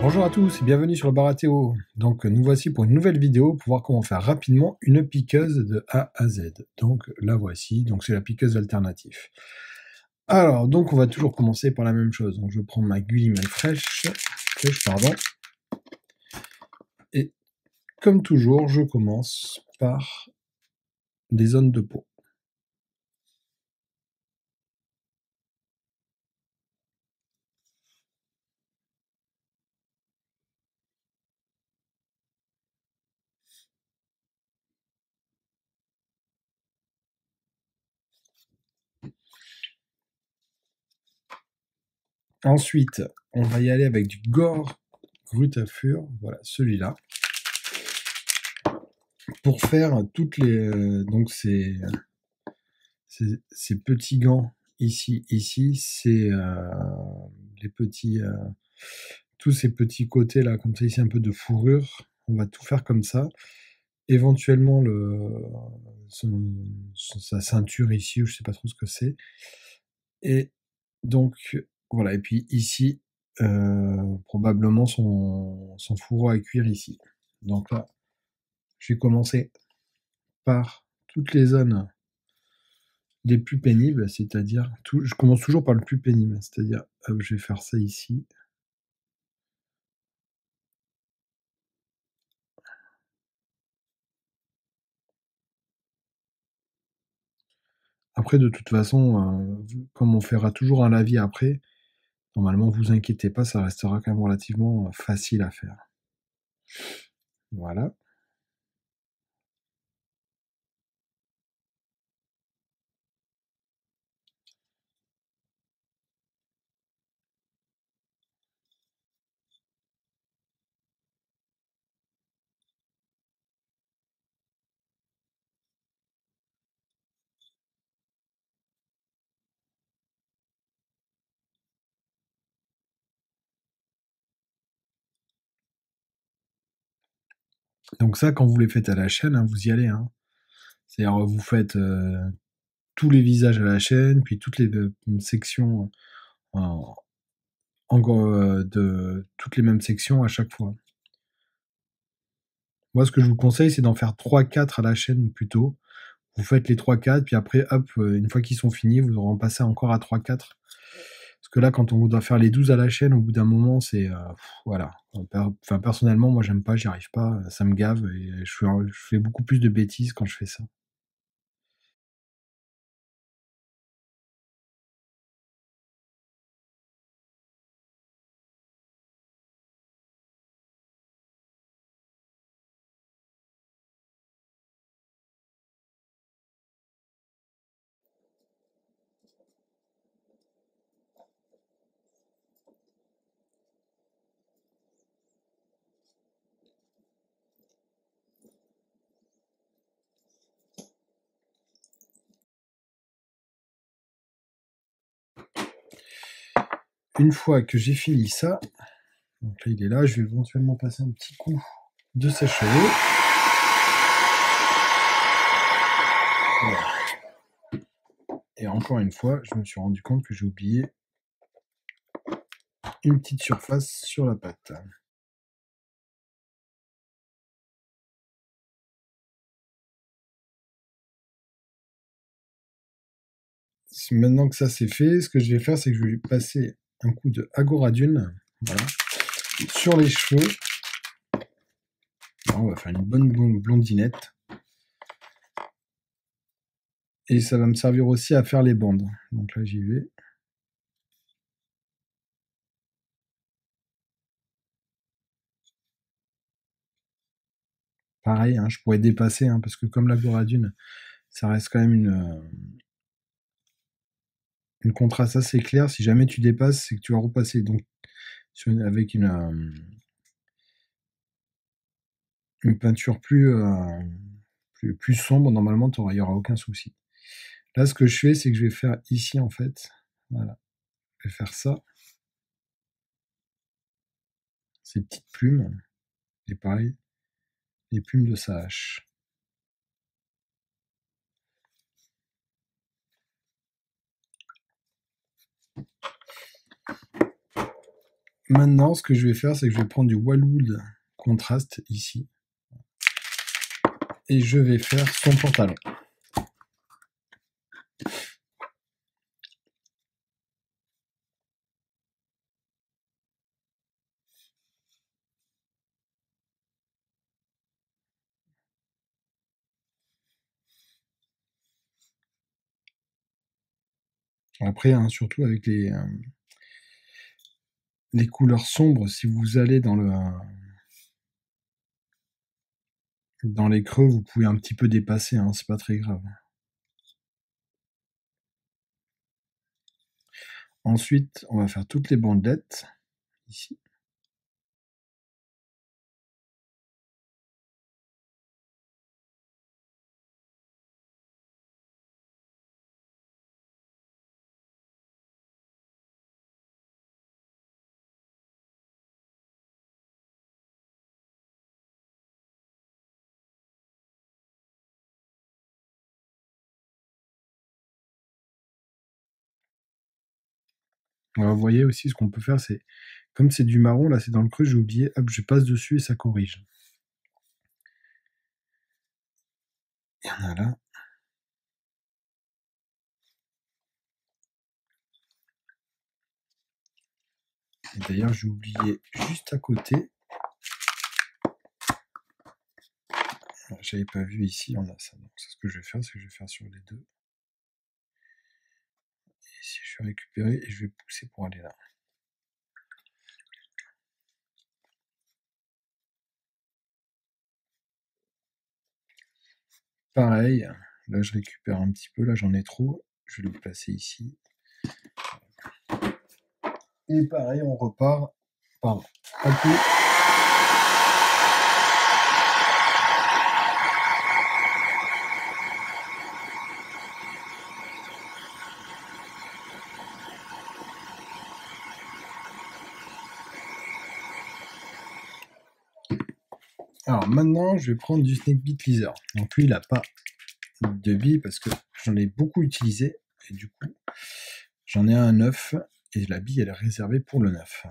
Bonjour à tous et bienvenue sur le Baratéo. Donc nous voici pour une nouvelle vidéo pour voir comment faire rapidement une piqueuse de A à Z. Donc la voici, donc c'est la piqueuse alternative. Alors donc on va toujours commencer par la même chose. Donc je prends ma guillemette fraîche, pardon. Et comme toujours, je commence par des zones de peau. Ensuite, on va y aller avec du Gore Grutafure, voilà celui-là, pour faire toutes les donc ces petits gants ici, c'est les petits tous ces petits côtés là, comme ça ici un peu de fourrure. On va tout faire comme ça. Éventuellement sa ceinture ici, je sais pas trop ce que c'est. Et donc voilà, et puis ici, probablement son fourreau à cuir ici. Donc là, je vais commencer par toutes les zones les plus pénibles, c'est-à-dire, je commence toujours par le plus pénible, c'est-à-dire, je vais faire ça ici. Après, de toute façon, comme on fera toujours un lavis après, normalement, vous inquiétez pas, ça restera quand même relativement facile à faire. Voilà. Donc ça, quand vous les faites à la chaîne, hein, vous y allez. Hein. C'est-à-dire, vous faites tous les visages à la chaîne, puis toutes les sections de toutes les mêmes sections à chaque fois. Moi, ce que je vous conseille, c'est d'en faire 3-4 à la chaîne plutôt. Vous faites les 3-4, puis après, hop, une fois qu'ils sont finis, vous en passez encore à 3-4. Parce que là, quand on doit faire les 12 à la chaîne, au bout d'un moment, c'est... voilà. Enfin, personnellement, moi, j'aime pas, j'y arrive pas, ça me gave, et je fais beaucoup plus de bêtises quand je fais ça. Une fois que j'ai fini ça, donc là, il est là, je vais éventuellement passer un petit coup de sèche-cheveux. Voilà. Et encore une fois, je me suis rendu compte que j'ai oublié une petite surface sur la pâte. Maintenant que ça c'est fait, ce que je vais faire, c'est que je vais lui passer un coup de Agoradune, voilà, sur les cheveux. Alors, on va faire une bonne blondinette. Et ça va me servir aussi à faire les bandes. Donc là, j'y vais. Pareil, hein, je pourrais dépasser, hein, parce que comme l'Agoradune, ça reste quand même une contraste assez claire. Si jamais tu dépasses, c'est que tu vas repasser. Donc, avec une peinture plus sombre, normalement, il n'y aura aucun souci. Là, ce que je fais, c'est que je vais faire ici, en fait. Voilà. Je vais faire ça. Ces petites plumes. Et pareil, les plumes de sa hache. maintenant, ce que je vais faire, c'est que je vais prendre du Wallwood contraste ici. Et je vais faire son pantalon. Après, hein, surtout avec les couleurs sombres, si vous allez dans les creux, vous pouvez un petit peu dépasser, hein, c'est pas très grave. Ensuite, on va faire toutes les bandelettes, ici. Alors, vous voyez aussi, ce qu'on peut faire, c'est, comme c'est du marron, là c'est dans le creux, j'ai oublié, hop, je passe dessus et ça corrige. Il y en a là. Et d'ailleurs, j'ai oublié juste à côté. J'avais pas vu ici, on a ça. Donc, c'est ce que je vais faire, c'est que je vais faire sur les deux. Et ici, je vais récupérer et je vais pousser pour aller là. Pareil, là je récupère un petit peu, là j'en ai trop, je vais le placer ici. Et pareil, on repart par un peu. Alors maintenant, je vais prendre du Snakebit Leather. Donc lui, il n'a pas de bille parce que j'en ai beaucoup utilisé. Et du coup, j'en ai un neuf. Et la bille, elle est réservée pour le neuf.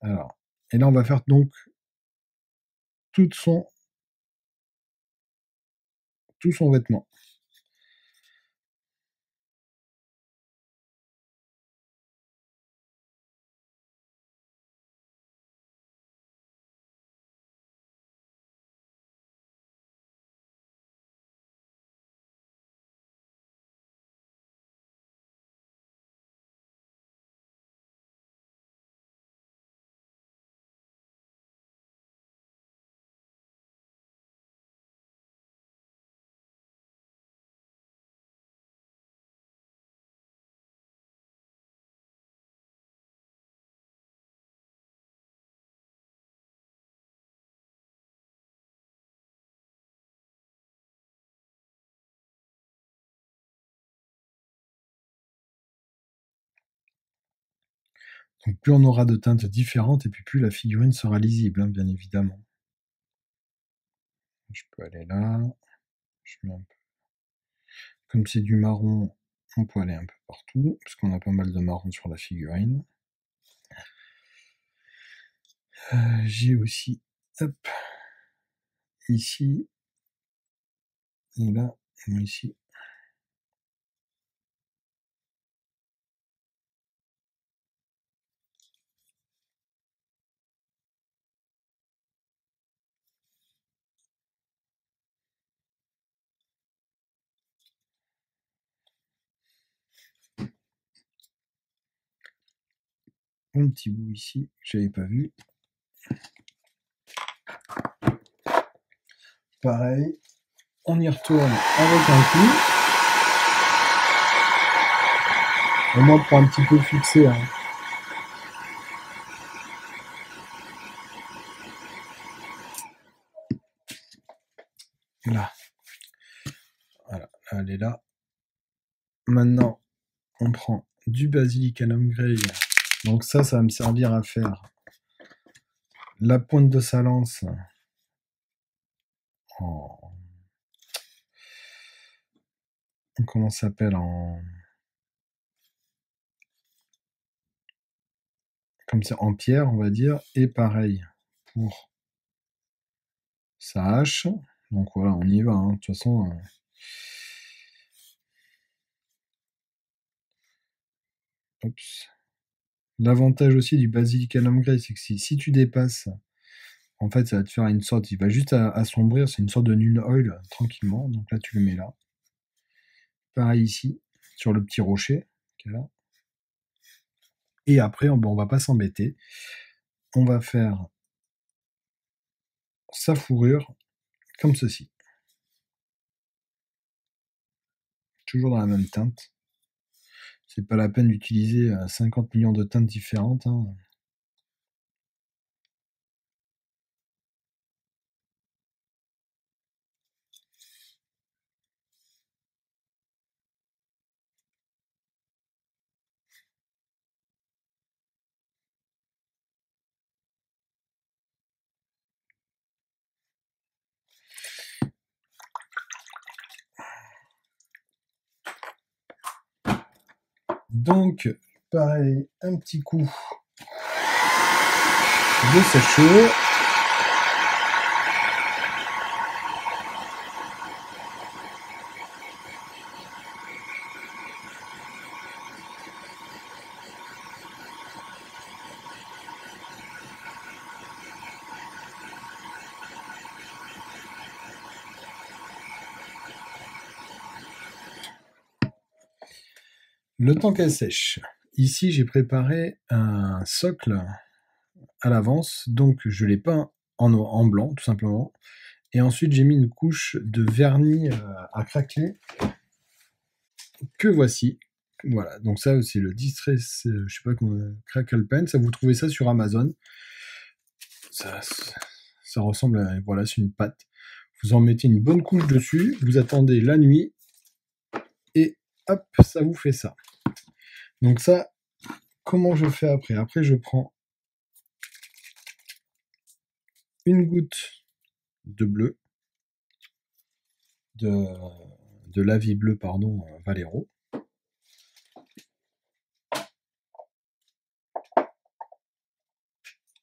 Alors, et là, on va faire donc tout son vêtement. Donc plus on aura de teintes différentes, et puis plus la figurine sera lisible, hein, bien évidemment. Je peux aller là. Je mets un peu. Comme c'est du marron, on peut aller un peu partout, parce qu'on a pas mal de marron sur la figurine. J'ai aussi, hop, ici, et là, et ici. Un petit bout ici, que j'avais pas vu. Pareil, on y retourne avec un coup. Au moins pour un petit peu fixer. Hein. Là. Voilà, elle est là. Maintenant, on prend du Basilicanum Grey. Donc ça va me servir à faire la pointe de sa lance en... Comment ça s'appelle comme c'est en pierre, on va dire, et pareil pour sa hache. Donc voilà, on y va, hein. De toute façon, oups. L'avantage aussi du Basilicanum Grey, c'est que si tu dépasses, en fait, ça va te faire une sorte, il va juste assombrir, c'est une sorte de Nuln Oil, tranquillement. Donc là, tu le mets là. Pareil ici, sur le petit rocher, qui est là. Et après, on va pas s'embêter. On va faire sa fourrure comme ceci. Toujours dans la même teinte. C'est pas la peine d'utiliser 50 millions de teintes différentes, hein. Donc, pareil, un petit coup de sèche-cheveux. Le temps qu'elle sèche. Ici, j'ai préparé un socle à l'avance, donc je l'ai peint en blanc, tout simplement. Et ensuite, j'ai mis une couche de vernis à craqueler, que voici. Voilà, donc ça, c'est le Distress, je sais pas comment, Crackle Pen. Ça, vous trouvez ça sur Amazon. Ça ressemble à, voilà, c'est une pâte. Vous en mettez une bonne couche dessus, vous attendez la nuit, et hop, ça vous fait ça. Donc ça, comment je fais après? Après, je prends une goutte de bleu, de la vie bleue, pardon, Valero.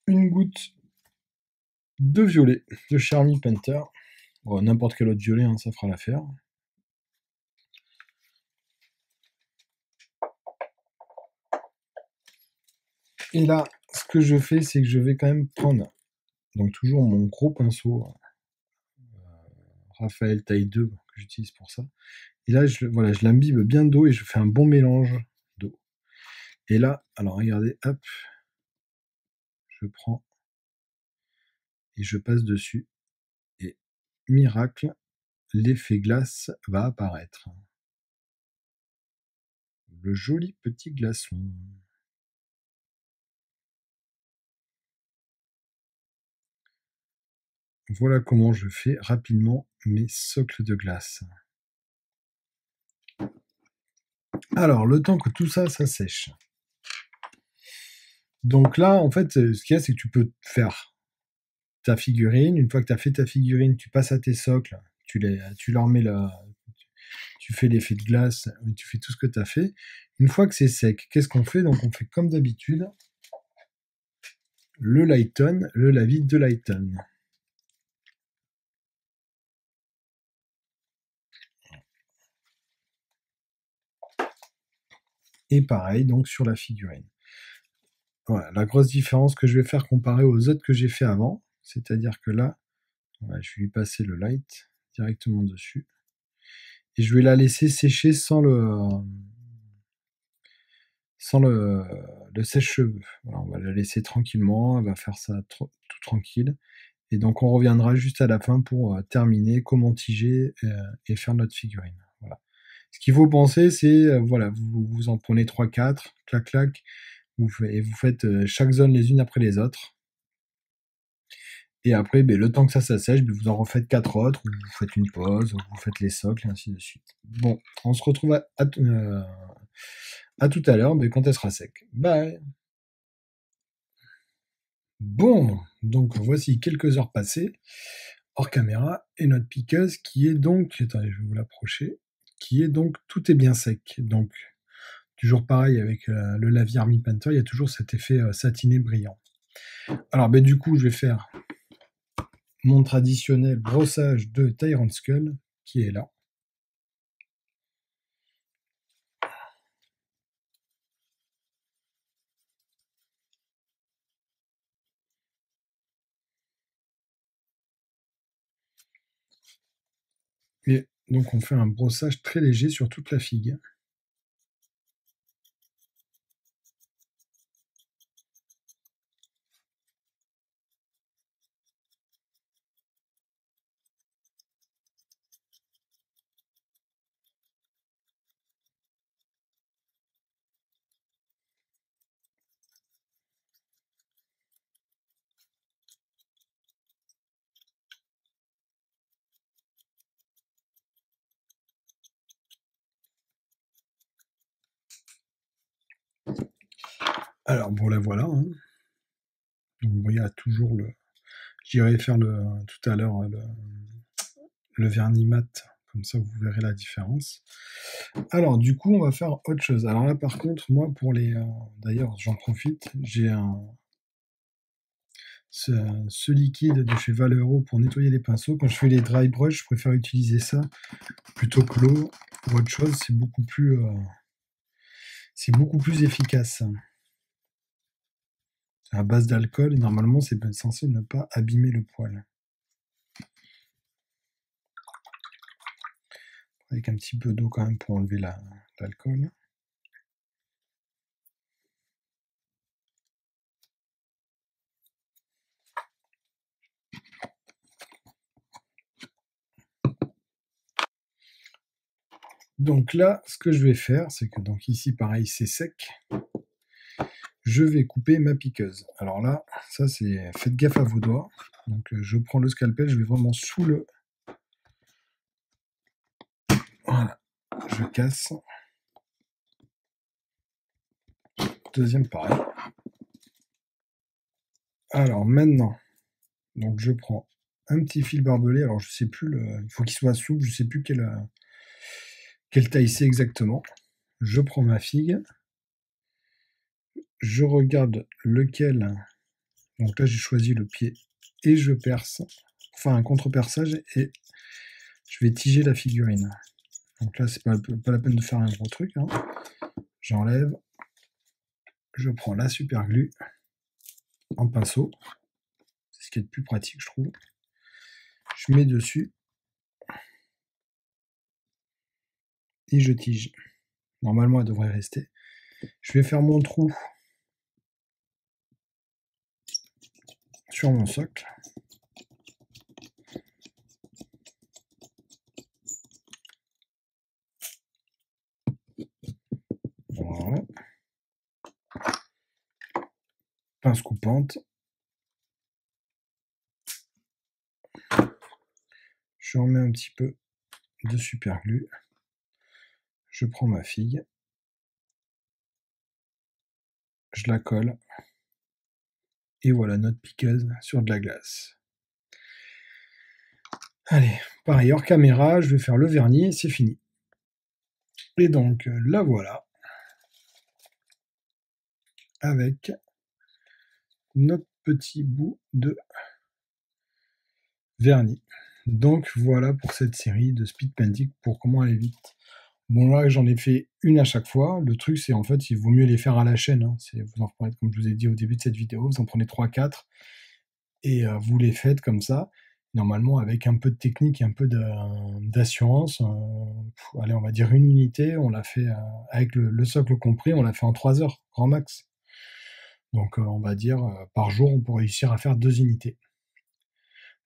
Une goutte de violet de Charmy Painter. Bon, n'importe quel autre violet, hein, ça fera l'affaire. Et là, ce que je fais, c'est que je vais quand même prendre, donc toujours mon gros pinceau Raphaël taille 2 que j'utilise pour ça. Et là, voilà, je l'imbibe bien d'eau et je fais un bon mélange d'eau. Et là, alors regardez, hop, je prends et je passe dessus. Et miracle, l'effet glace va apparaître. Le joli petit glaçon. Voilà comment je fais rapidement mes socles de glace. Alors, le temps que tout ça, ça sèche. Donc là, en fait, ce qu'il y a, c'est que tu peux faire ta figurine. Une fois que tu as fait ta figurine, tu passes à tes socles, tu leur mets tu fais l'effet de glace, tu fais tout ce que tu as fait. Une fois que c'est sec, qu'est-ce qu'on fait? Donc on fait comme d'habitude, le lighten, le lavis de lighten. Et pareil, donc sur la figurine. Voilà, la grosse différence que je vais faire comparé aux autres que j'ai fait avant, c'est-à-dire que là, voilà, je vais lui passer le light directement dessus. Et je vais la laisser sécher sans le sèche-cheveux. Voilà, on va la laisser tranquillement, elle va faire ça tout tranquille. Et donc on reviendra juste à la fin pour terminer, comment tiger et faire notre figurine. Voilà. Ce qu'il faut penser, c'est, voilà, vous en prenez 3-4, clac clac, et vous faites chaque zone les unes après les autres. Et après, le temps que ça sèche, vous en refaites 4 autres, ou vous faites une pause, ou vous faites les socles, et ainsi de suite. Bon, on se retrouve à tout à l'heure, quand elle sera sec. Bye. Bon, donc voici quelques heures passées, hors caméra, et notre piqueuse qui est donc, attendez, je vais vous l'approcher, qui est donc, tout est bien sec. Donc, Toujours pareil avec le lavier Army Painter, il y a toujours cet effet satiné brillant. Alors ben, du coup, je vais faire mon traditionnel brossage de Tyrant Skull qui est là. Et donc on fait un brossage très léger sur toute la figue. Alors bon, la voilà. Hein. Donc il y a toujours le... J'irai faire tout à l'heure le vernis mat, comme ça vous verrez la différence. Alors du coup, on va faire autre chose. Alors là, par contre, moi, pour les... D'ailleurs, j'en profite, j'ai ce liquide de chez Valero pour nettoyer les pinceaux. Quand je fais les dry brush, je préfère utiliser ça plutôt que l'eau ou autre chose. C'est beaucoup plus efficace. C'est à base d'alcool et normalement, c'est censé ne pas abîmer le poil. Avec un petit peu d'eau quand même pour enlever l'alcool. Donc là, ce que je vais faire, c'est que donc ici, pareil, c'est sec. Je vais couper ma piqueuse. Alors là, ça c'est... Faites gaffe à vos doigts. Donc je prends le scalpel, je vais vraiment sous le... Voilà. Je casse. Deuxième pareil. Alors maintenant, donc je prends un petit fil barbelé. Alors je sais plus, il faut qu'il soit souple, je sais plus quelle taille c'est exactement. Je prends ma figue. Je regarde lequel. Donc là j'ai choisi le pied et je perce. Enfin un contre-perçage et je vais tiger la figurine. Donc là c'est pas la peine de faire un gros truc. Hein. J'enlève. Je prends la super glue en pinceau. C'est ce qui est le plus pratique, je trouve. Je mets dessus et je tige. Normalement, elle devrait rester. Je vais faire mon trou sur mon socle. Voilà. Pince coupante. Je remets un petit peu de super glue. Je prends ma figue. Je la colle. Et voilà notre piqueuse sur de la glace. Allez, pareil, hors caméra, je vais faire le vernis et c'est fini. Et donc, la voilà. Avec notre petit bout de vernis. Donc voilà pour cette série de speed painting pour comment aller vite. Bon là j'en ai fait une à chaque fois. Le truc c'est en fait il vaut mieux les faire à la chaîne. Hein. Vous en reprenez comme je vous ai dit au début de cette vidéo, vous en prenez 3-4 et vous les faites comme ça. Normalement avec un peu de technique et un peu d'assurance, allez on va dire une unité, on l'a fait avec le socle compris, on l'a fait en 3 heures, grand max. Donc on va dire par jour on peut réussir à faire 2 unités.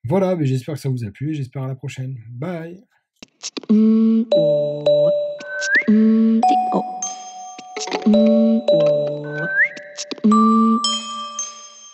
Voilà, mais j'espère que ça vous a plu et j'espère à la prochaine. Bye.